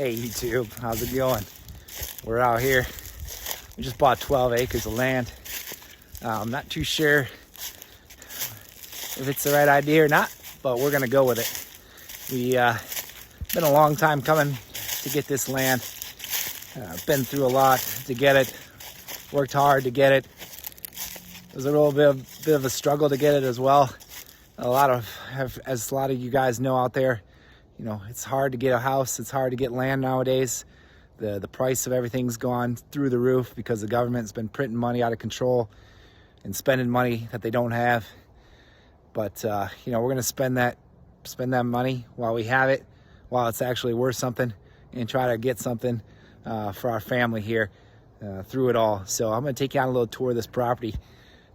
Hey YouTube, how's it going? We're out here. We just bought 12 acres of land. I'm not too sure if it's the right idea or not, but we're gonna go with it. We been a long time coming to get this land. Been through a lot to get it. Worked hard to get it. It was a little bit of a struggle to get it as well. As a lot of you guys know out there, you know, it's hard to get a house. It's hard to get land nowadays. The price of everything's gone through the roof because the government's been printing money out of control and spending money that they don't have. But you know, we're gonna spend that money while we have it, while it's actually worth something, and try to get something for our family here through it all. So I'm gonna take you on a little tour of this property.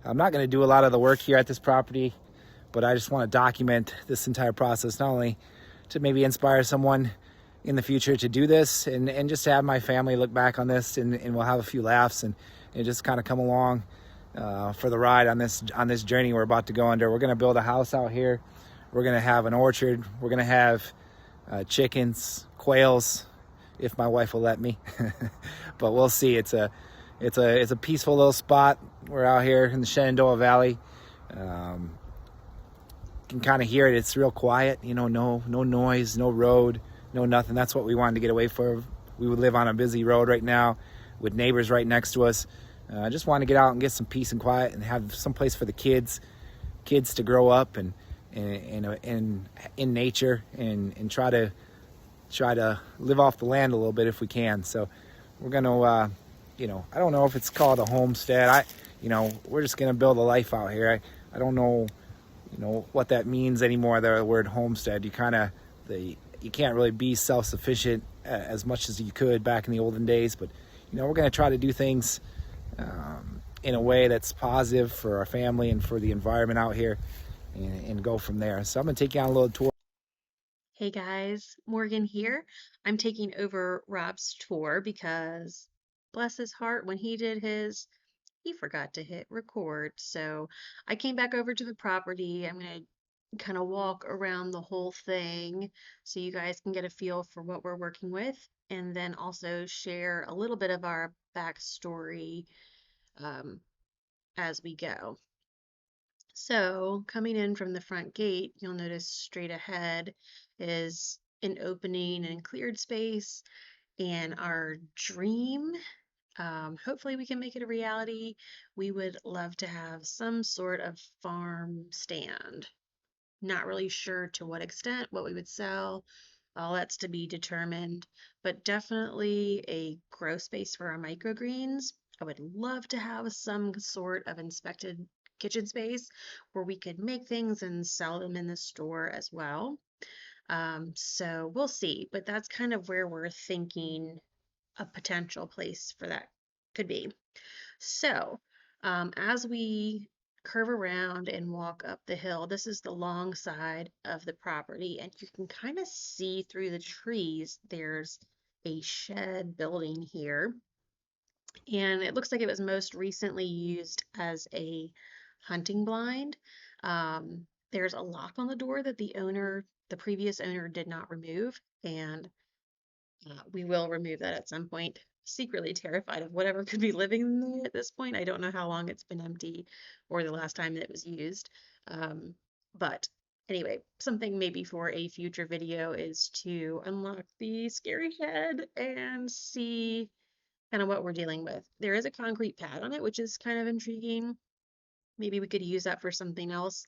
I'm not gonna do a lot of the work here at this property, but I just want to document this entire process, not only to maybe inspire someone in the future to do this, and just to have my family look back on this, and we'll have a few laughs and just kind of come along for the ride on this journey we're about to go under. We're going to build a house out here. We're going to have an orchard. We're going to have chickens, quails, if my wife will let me. But we'll see. It's a peaceful little spot. We're out here in the Shenandoah Valley. Can kind of hear it. It's real quiet, you know, no noise, no road, no nothing. That's what we wanted to get away from. We would live on a busy road right now with neighbors right next to us. I just want to get out and get some peace and quiet and have some place for the kids to grow up and in nature and try to live off the land a little bit if we can. So we're gonna you know, I don't know if it's called a homestead. We're just gonna build a life out here. I don't know, you know, what that means anymore, the word homestead. You can't really be self-sufficient as much as you could back in the olden days, but you know, we're going to try to do things in a way that's positive for our family and for the environment out here, and go from there. So I'm going to take you on a little tour. Hey guys, Morgan here. I'm taking over Rob's tour because, bless his heart, when he did his, he forgot to hit record. So I came back over to the property. I'm going to kind of walk around the whole thing so you guys can get a feel for what we're working with, and then also share a little bit of our backstory um, as we go. So, coming in from the front gate, you'll notice straight ahead is an opening and cleared space. And our dream, hopefully, we can make it a reality. We would love to have some sort of farm stand. Not really sure to what extent, what we would sell. All that's to be determined, but definitely a grow space for our microgreens. I would love to have some sort of inspected kitchen space where we could make things and sell them in the store as well. So we'll see, but that's kind of where we're thinking a potential place for that could be. So, as we curve around and walk up the hill, this is the long side of the property, and you can kind of see through the trees. There's a shed building here, and it looks like it was most recently used as a hunting blind. There's a lock on the door that the previous owner, did not remove, and we will remove that at some point. Secretly terrified of whatever could be living in there at this point. I don't know how long it's been empty or the last time that it was used. But anyway, something maybe for a future video is to unlock the scary shed and see kind of what we're dealing with. There is a concrete pad on it, which is kind of intriguing. Maybe we could use that for something else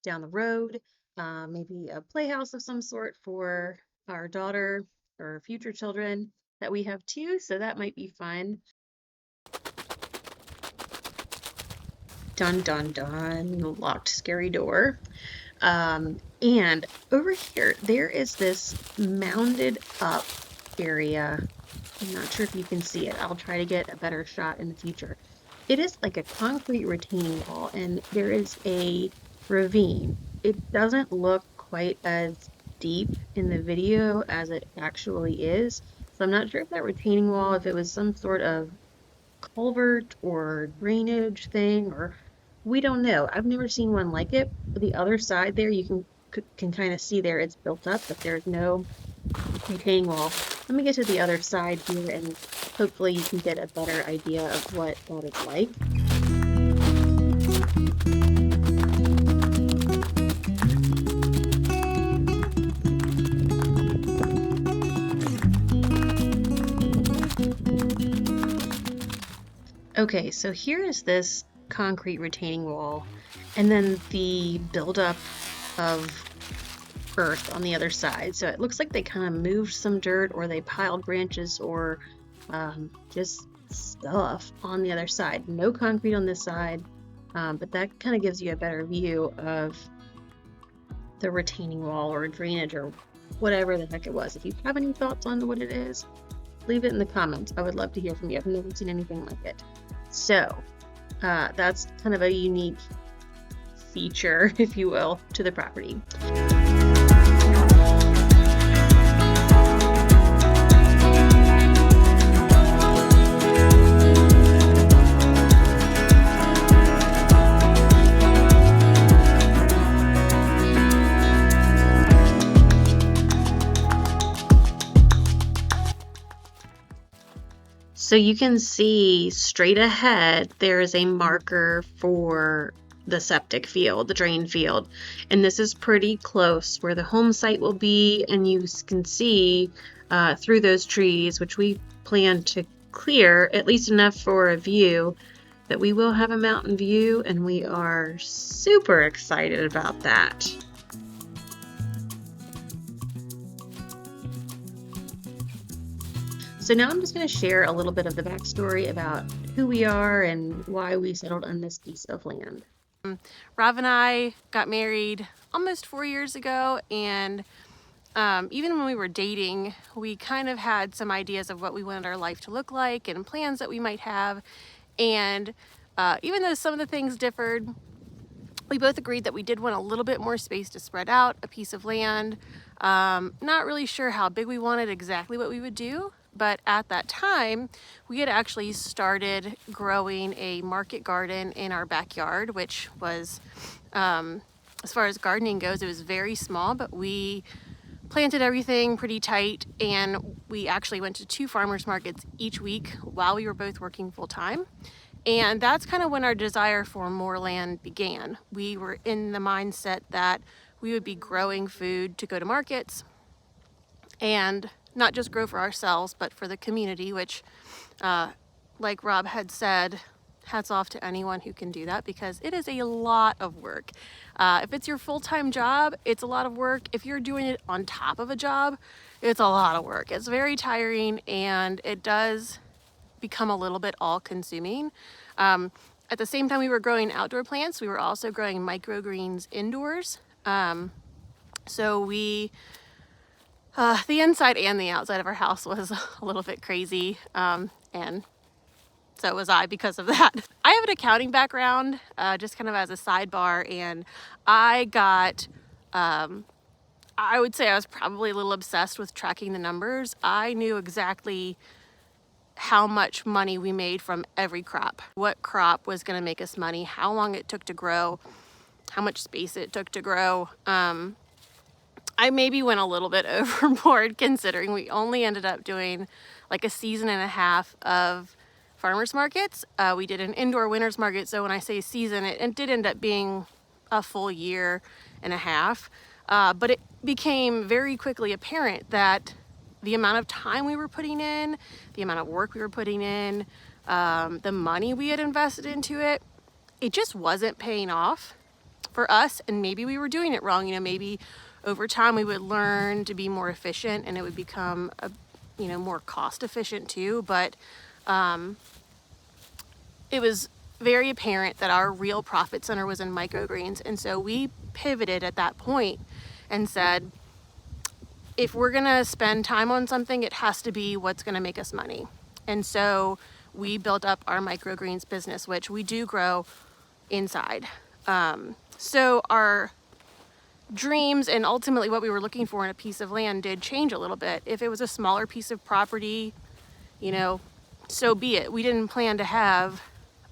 down the road. Maybe a playhouse of some sort for our daughter or future children that we have too, so that might be fun. Dun dun dun, locked scary door. And over here, there is this mounded up area. I'm not sure if you can see it. I'll try to get a better shot in the future. It is like a concrete retaining wall, and there is a ravine. It doesn't look quite as deep in the video as it actually is. So I'm not sure if that retaining wall, if it was some sort of culvert or drainage thing, or we don't know. I've never seen one like it. The other side there, you can kind of see there it's built up, but there's no retaining wall. Let me get to the other side here and hopefully you can get a better idea of what that is like. Okay, so here is this concrete retaining wall, and then the buildup of earth on the other side. So it looks like they kind of moved some dirt, or they piled branches, or just stuff on the other side. No concrete on this side, but that kind of gives you a better view of the retaining wall or drainage or whatever the heck it was. If you have any thoughts on what it is, leave it in the comments. I would love to hear from you. I've never seen anything like it. So that's kind of a unique feature, if you will, to the property. So you can see straight ahead, there is a marker for the septic field, the drain field. And this is pretty close where the home site will be. And you can see through those trees, which we plan to clear at least enough for a view, that we will have a mountain view. And we are super excited about that. So now I'm just going to share a little bit of the backstory about who we are and why we settled on this piece of land. Rob and I got married almost 4 years ago, and even when we were dating, we kind of had some ideas of what we wanted our life to look like and plans that we might have. And even though some of the things differed, we both agreed that we did want a little bit more space to spread out a piece of land. Not really sure how big we wanted, exactly what we would do. But at that time, we had actually started growing a market garden in our backyard, which was, as far as gardening goes, it was very small, but we planted everything pretty tight, and we actually went to 2 farmers markets each week while we were both working full time. And that's kind of when our desire for more land began. We were in the mindset that we would be growing food to go to markets and not just grow for ourselves, but for the community, which, like Rob had said, hats off to anyone who can do that, because it is a lot of work. If it's your full-time job, it's a lot of work. If you're doing it on top of a job, it's a lot of work. It's very tiring, and it does become a little bit all-consuming. At the same time we were growing outdoor plants, we were also growing microgreens indoors. So we the inside and the outside of our house was a little bit crazy, and so was I because of that. I have an accounting background, just kind of as a sidebar, and I got, I would say I was probably a little obsessed with tracking the numbers. I knew exactly how much money we made from every crop, what crop was going to make us money, how long it took to grow, how much space it took to grow. I maybe went a little bit overboard, considering we only ended up doing like a season and a half of farmers markets. We did an indoor winners market, so when I say season, it did end up being a full year and a half. But it became very quickly apparent that the amount of time we were putting in, the amount of work we were putting in, the money we had invested into it, it just wasn't paying off for us. And maybe we were doing it wrong. You know, maybe over time we would learn to be more efficient, and it would become more cost efficient too. But it was very apparent that our real profit center was in microgreens. And so we pivoted at that point and said, if we're gonna spend time on something, it has to be what's gonna make us money. And so we built up our microgreens business, which we do grow inside. So our dreams and ultimately what we were looking for in a piece of land did change a little bit. If it was a smaller piece of property, so be it. We didn't plan to have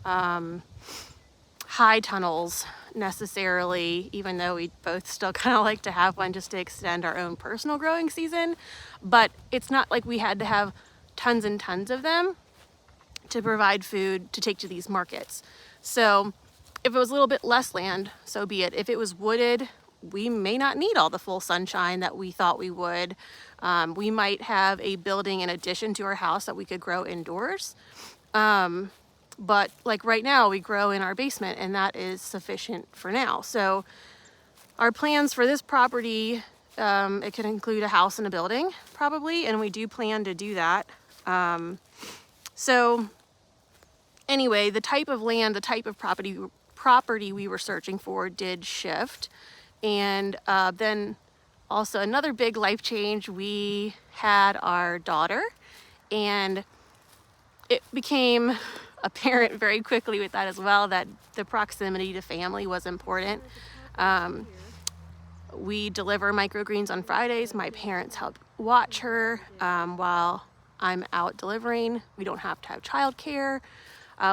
high tunnels necessarily, even though we both still kind of like to have one just to extend our own personal growing season. But it's not like we had to have tons and tons of them to provide food to take to these markets. So if it was a little bit less land, so be it. If it was wooded, we may not need all the full sunshine that we thought we would. We might have a building in addition to our house that we could grow indoors. But like right now, we grow in our basement, and that is sufficient for now. So our plans for this property, it could include a house and a building probably, and we do plan to do that. So anyway, the type of land, the type of property we were searching for did shift. And then also another big life change, we had our daughter, and it became apparent very quickly with that as well that the proximity to family was important. We deliver microgreens on Fridays. My parents help watch her while I'm out delivering. We don't have to have childcare.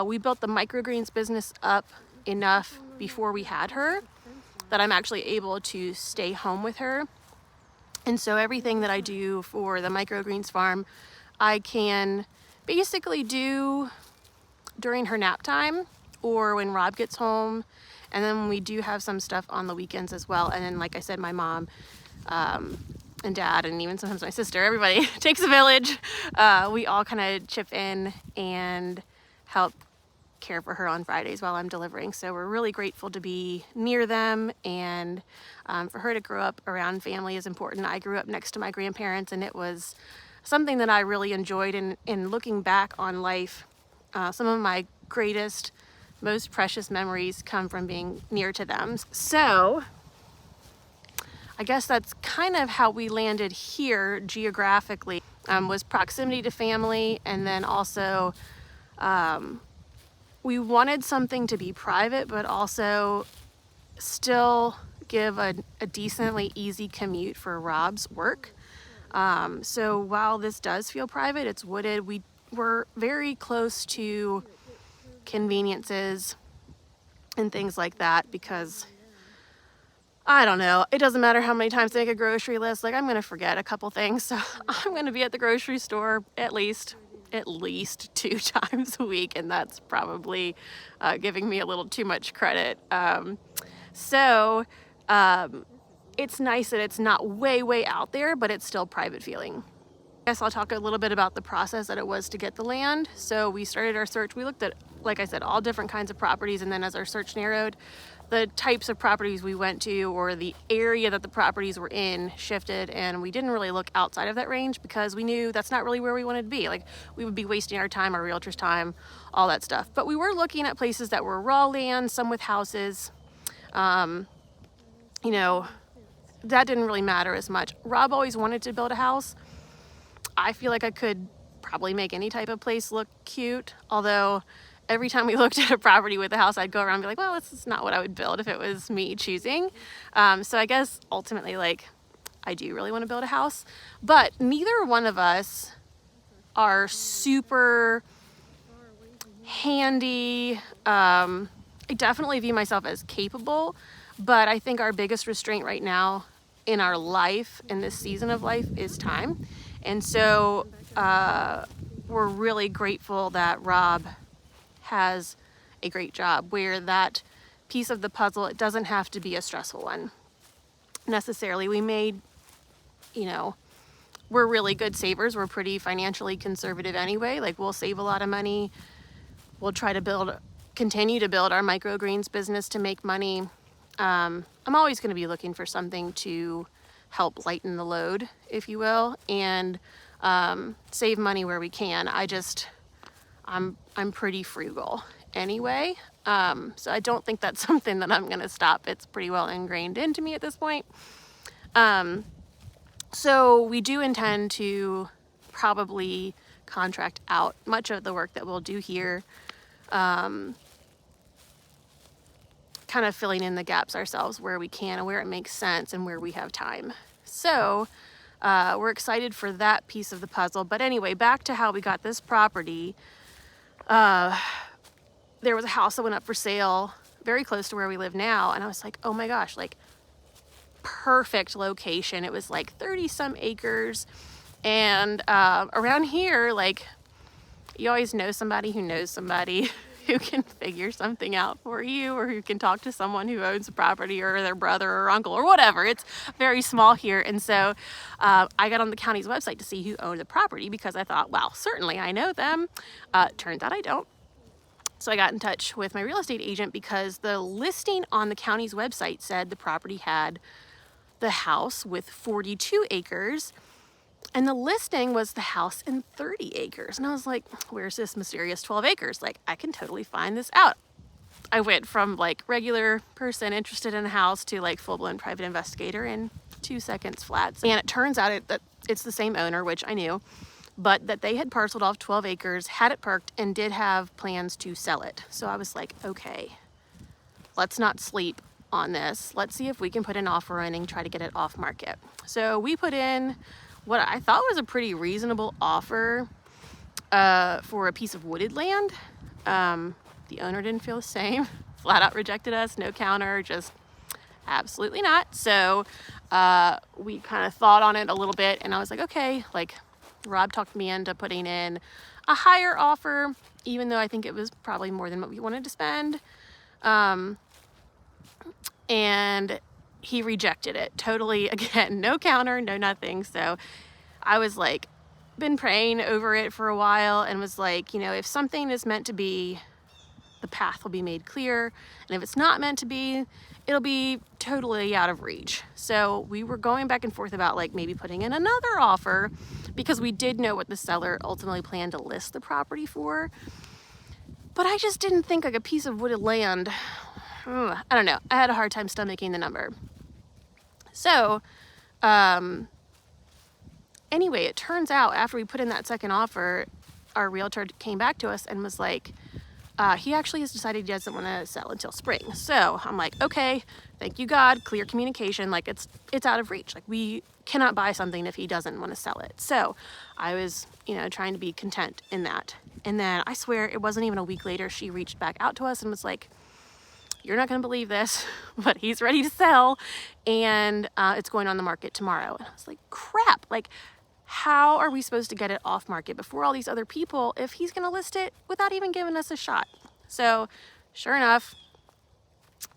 We built the microgreens business up enough before we had her that I'm actually able to stay home with her. And so everything that I do for the microgreens farm, I can basically do during her nap time or when Rob gets home. And then we do have some stuff on the weekends as well. And then, like I said, my mom and dad, and even sometimes my sister, everybody takes a village. We all kind of chip in and help care for her on Fridays while I'm delivering. So we're really grateful to be near them, and for her to grow up around family is important. I grew up next to my grandparents, and it was something that I really enjoyed. In looking back on life, some of my greatest, most precious memories come from being near to them. So I guess that's kind of how we landed here geographically, was proximity to family, and then also we wanted something to be private, but also still give a decently easy commute for Rob's work. So while this does feel private, it's wooded, we're very close to conveniences and things like that, because I don't know, it doesn't matter how many times I make a grocery list, like I'm gonna forget a couple things. So I'm gonna be at the grocery store at least 2 times a week, and that's probably giving me a little too much credit. It's nice that it's not way out there, but it's still private feeling. I guess I'll talk a little bit about the process that it was to get the land. So we started our search. We looked at, like I said, all different kinds of properties, and then as our search narrowed, the types of properties we went to, or the area that the properties were in, shifted, and we didn't really look outside of that range because we knew that's not really where we wanted to be. Like, we would be wasting our time, our realtor's time, all that stuff. But we were looking at places that were raw land, some with houses. You know, that didn't really matter as much. Rob always wanted to build a house. I feel like I could probably make any type of place look cute, although every time we looked at a property with a house, I'd go around and be like, well, this is not what I would build if it was me choosing. So I guess ultimately, like, I do really want to build a house, but neither one of us are super handy. I definitely view myself as capable, but I think our biggest restraint right now in our life, in this season of life, is time. And so we're really grateful that Rob has a great job, where that piece of the puzzle, it doesn't have to be a stressful one necessarily. We made, you know, we're really good savers. We're pretty financially conservative anyway. Like, we'll save a lot of money. We'll try to continue to build our microgreens business to make money. I'm always going to be looking for something to help lighten the load, if you will, and save money where we can. I'm pretty frugal anyway, so I don't think that's something that I'm going to stop. It's pretty well ingrained into me at this point. So we do intend to probably contract out much of the work that we'll do here, kind of filling in the gaps ourselves where we can and where it makes sense and where we have time. So we're excited for that piece of the puzzle. But anyway, back to how we got this property. There was a house that went up for sale very close to where we live now. And I was like, oh my gosh, like perfect location. It was like 30 some acres. And around here, like, you always know somebody who knows somebody who can figure something out for you, or who can talk to someone who owns a property, or their brother or uncle or whatever. It's very small here. And so I got on the county's website to see who owned the property, because I thought, well, certainly I know them. Turns out I don't. So I got in touch with my real estate agent, because the listing on the county's website said the property had the house with 42 acres, and the listing was the house in 30 acres. And I was like, where's this mysterious 12 acres? Like, I can totally find this out. I went from like regular person interested in a house to like full-blown private investigator in 2 seconds flat. And it turns out that it's the same owner, which I knew, but that they had parceled off 12 acres, had it perked, and did have plans to sell it. So I was like, okay, let's not sleep on this. Let's see if we can put an offer in and try to get it off market. So we put in what I thought was a pretty reasonable offer for a piece of wooded land. The owner didn't feel the same, flat out rejected us, no counter, just absolutely not. So we kind of thought on it a little bit, and I was like, okay, like Rob talked me into putting in a higher offer, even though I think it was probably more than what we wanted to spend. And he rejected it totally. Again, no counter, no nothing. So I was like, been praying over it for a while, and was like, you know, if something is meant to be, the path will be made clear. And if it's not meant to be, it'll be totally out of reach. So we were going back and forth about like maybe putting in another offer, because we did know what the seller ultimately planned to list the property for. But I just didn't think like a piece of wooded land, I don't know. I had a hard time stomaching the number. So, anyway, it turns out after we put in that second offer, our realtor came back to us and was like, he actually has decided he doesn't want to sell until spring. So I'm like, okay, thank you God, clear communication. Like it's out of reach. Like we cannot buy something if he doesn't want to sell it. So I was, you know, trying to be content in that. And then I swear it wasn't even a week later, she reached back out to us and was like, you're not going to believe this, but he's ready to sell, and it's going on the market tomorrow. And I was like, crap, like how are we supposed to get it off market before all these other people if he's going to list it without even giving us a shot? So sure enough,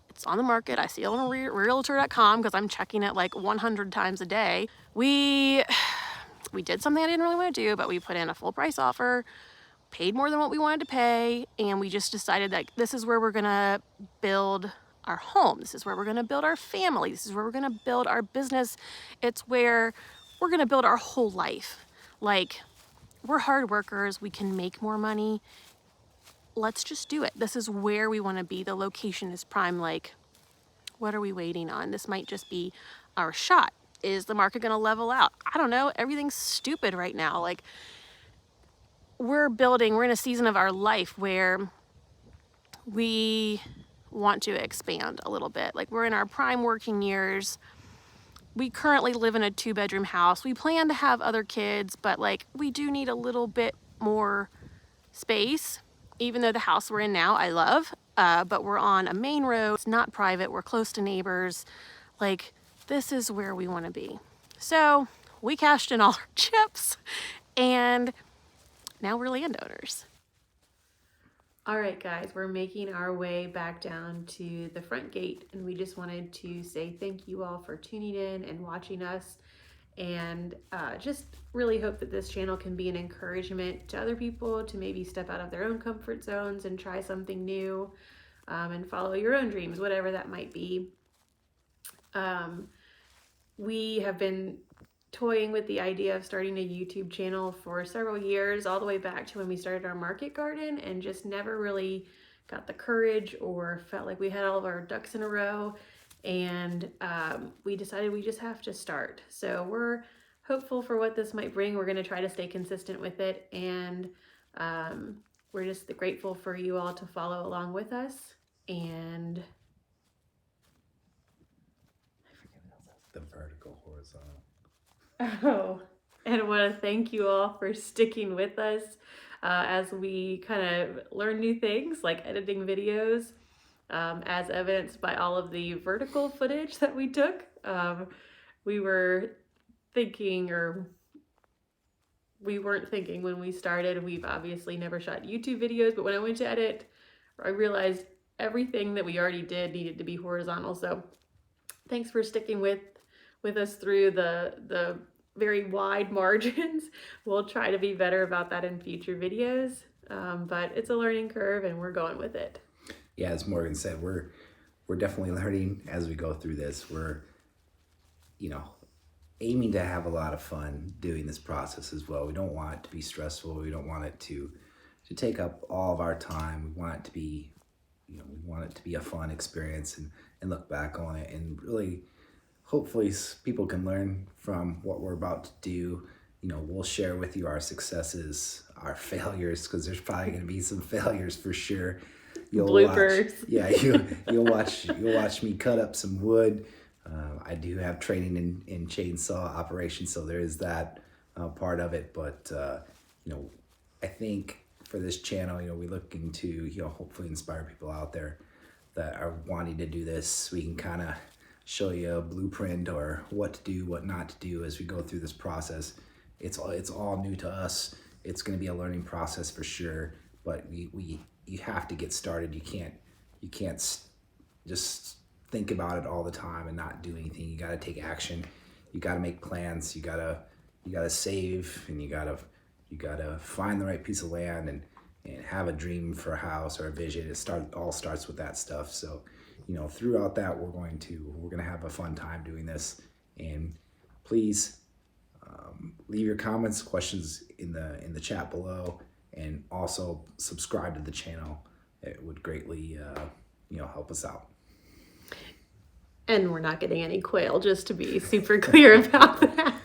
it's on the market. I see it on realtor.com because I'm checking it like 100 times a day. We did something I didn't really want to do, but we put in a full price offer, paid more than what we wanted to pay, and we just decided that this is where we're gonna build our home. This is where we're gonna build our family. This is where we're gonna build our business. It's where we're gonna build our whole life. Like, we're hard workers, we can make more money. Let's just do it. This is where we wanna be. The location is prime. Like, what are we waiting on? This might just be our shot. Is the market gonna level out? I don't know. Everything's stupid right now. Like, we're in a season of our life where we want to expand a little bit. Like, we're in our prime working years. We currently live in a 2-bedroom house. We plan to have other kids, but like we do need a little bit more space, even though the house we're in now I love, but we're on a main road. It's not private. We're close to neighbors. Like, this is where we want to be. So we cashed in all our chips, and now we're landowners. All right, guys, we're making our way back down to the front gate, and we just wanted to say thank you all for tuning in and watching us, and just really hope that this channel can be an encouragement to other people to maybe step out of their own comfort zones and try something new, and follow your own dreams, whatever that might be. We have been toying with the idea of starting a YouTube channel for several years, all the way back to when we started our market garden, and just never really got the courage or felt like we had all of our ducks in a row. And we decided we just have to start. So we're hopeful for what this might bring. We're going to try to stay consistent with it, and we're just grateful for you all to follow along with us. And the vertical horizontal. Oh, and I want to thank you all for sticking with us as we kind of learn new things like editing videos. as evidenced by all of the vertical footage that we took. We were thinking, or we weren't thinking when we started. We've obviously never shot YouTube videos, but when I went to edit, I realized everything that we already did needed to be horizontal. So thanks for sticking with us through the very wide margins. We'll try to be better about that in future videos, but it's a learning curve and we're going with it. Yeah, as Morgan said, we're definitely learning as we go through this. We're, you know, aiming to have a lot of fun doing this process as well. We don't want it to be stressful. We don't want it to take up all of our time. We want it to be, we want it to be a fun experience and look back on it, and really, hopefully people can learn from what we're about to do. We'll share with you our successes, our failures, because there's probably going to be some failures for sure. Bloopers. You'll watch me cut up some wood. I do have training in chainsaw operation, so there is that part of it. But I think for this channel, we're looking to hopefully inspire people out there that are wanting to do this. We can kind of show you a blueprint or what to do, what not to do as we go through this process. It's all new to us. It's going to be a learning process for sure, but you have to get started. You can't just think about it all the time and not do anything. You got to take action. You got to make plans. You got to save, and you got to find the right piece of land and have a dream for a house or a vision. It all starts with that stuff. So, throughout that, we're going to have a fun time doing this. And please leave your comments, questions in the chat below, and also subscribe to the channel. It would greatly help us out. And we're not getting any quail, just to be super clear about that.